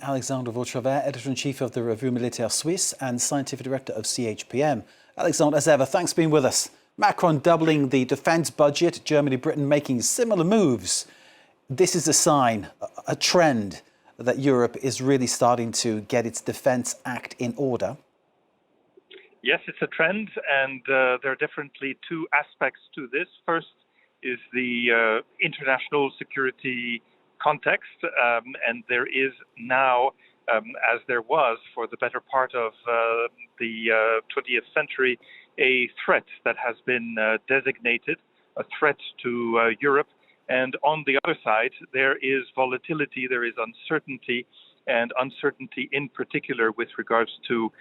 Alexandre Vautravers, Editor-in-Chief of the Revue Militaire Suisse and Scientific Director of CHPM. Alexandre, as ever, thanks for being with us. Macron doubling the defence budget, Germany, Britain making similar moves. This is a sign, a trend, that Europe is really starting to get its Defence Act in order. Yes, it's a trend, and there are definitely two aspects to this. First is the international security context, and there is now, as there was for the better part of the 20th century, a threat that has been designated, a threat to Europe. And on the other side, there is volatility, there is uncertainty, and uncertainty in particular with regards to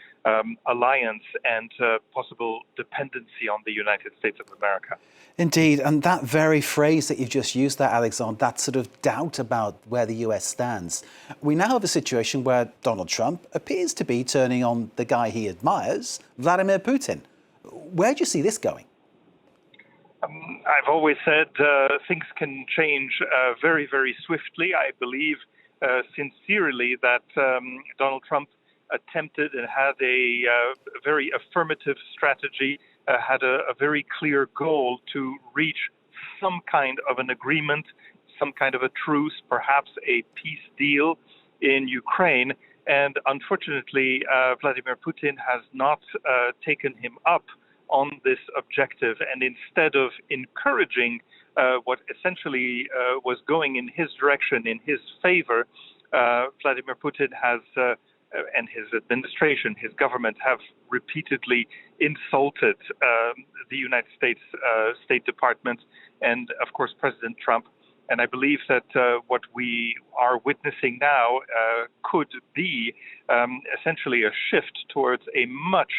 alliance and possible dependency on the United States of America. Indeed, and that very phrase that you just used there, Alexandre, that sort of doubt about where the US stands. We now have a situation where Donald Trump appears to be turning on the guy he admires, Vladimir Putin. Where do you see this going? I've always said things can change very, very swiftly. I believe sincerely that Donald Trump attempted and had a very affirmative strategy, had a very clear goal to reach some kind of an agreement, some kind of a truce, perhaps a peace deal in Ukraine. And unfortunately, Vladimir Putin has not taken him up on this objective. And instead of encouraging what essentially was going in his direction, in his favor, Vladimir Putin has, and his administration, his government, have repeatedly insulted the United States State Department and, of course, President Trump. And I believe that what we are witnessing now could be essentially a shift towards a much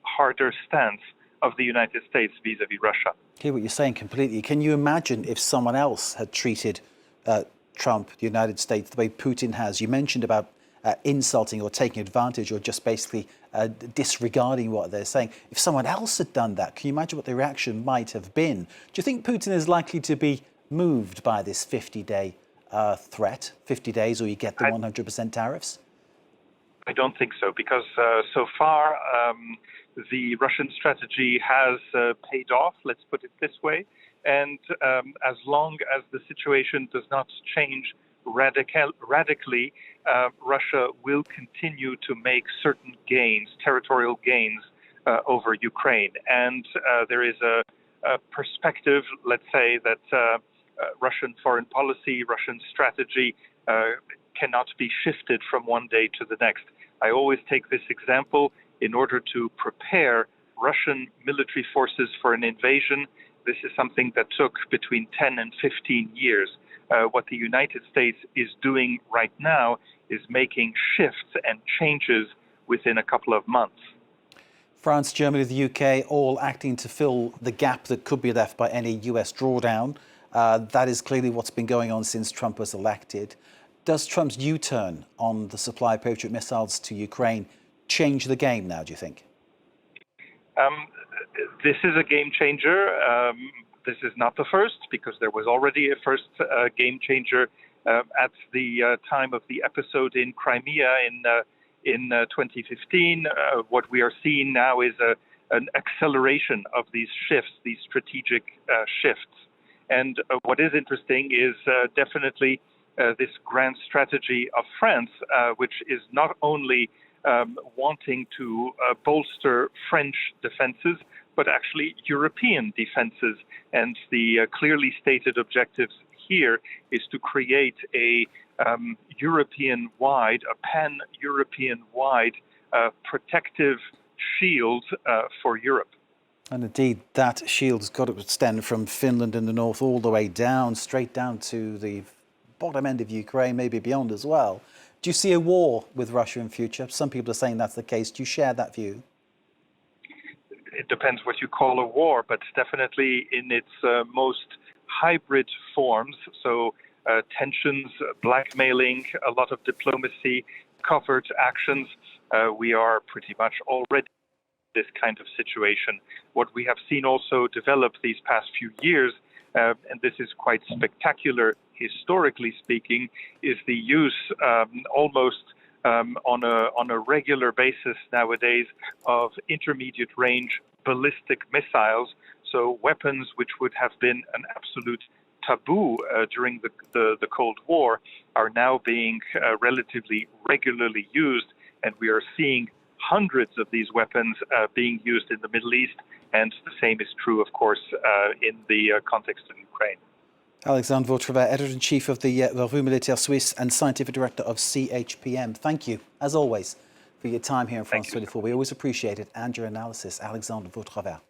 harder stance of the United States vis-a-vis Russia. I hear what you're saying completely. Can you imagine if someone else had treated Trump, the United States, the way Putin has? You mentioned about insulting or taking advantage or just basically disregarding what they're saying. If someone else had done that, can you imagine what the reaction might have been? Do you think Putin is likely to be moved by this 50-day threat, 50 days, or you get the 100% tariffs? I don't think so, because so far the Russian strategy has paid off, let's put it this way. And as long as the situation does not change radically, Russia will continue to make certain gains, territorial gains over Ukraine. And there is a perspective, let's say, that Russian foreign policy, Russian strategy cannot be shifted from one day to the next. I always take this example. In order to prepare Russian military forces for an invasion, this is something that took between 10 and 15 years. What the United States is doing right now is making shifts and changes within a couple of months. France, Germany, the UK, all acting to fill the gap that could be left by any US drawdown. That is clearly what's been going on since Trump was elected. Does Trump's U-turn on the supply of Patriot missiles to Ukraine change the game now, do you think? This is a game changer. This is not the first, because there was already a first game changer at the time of the episode in Crimea in 2015. What we are seeing now is an acceleration of these shifts, these strategic shifts. And what is interesting is definitely this grand strategy of France, which is not only wanting to bolster French defenses, but actually European defenses. And the clearly stated objectives here is to create a European-wide, a pan-European-wide protective shield for Europe. And indeed, that shield's got to extend from Finland in the north all the way down, straight down to the bottom end of Ukraine, maybe beyond as well. Do you see a war with Russia in future? Some people are saying that's the case. Do you share that view? It depends what you call a war, but definitely in its most hybrid forms. So tensions, blackmailing, a lot of diplomacy, covert actions. We are pretty much already this kind of situation. What we have seen also develop these past few years, and this is quite spectacular, historically speaking, is the use almost on a regular basis nowadays of intermediate range ballistic missiles. So weapons which would have been an absolute taboo during the Cold War are now being relatively regularly used, and we are seeing hundreds of these weapons being used in the Middle East, and the same is true, of course, in the context of Ukraine. Alexandre Vautravers, Editor-in-Chief of the Revue Militaire Suisse and Scientific Director of CHPM. Thank you, as always, for your time here in France 24. We always appreciate it, and your analysis. Alexandre Vautravers.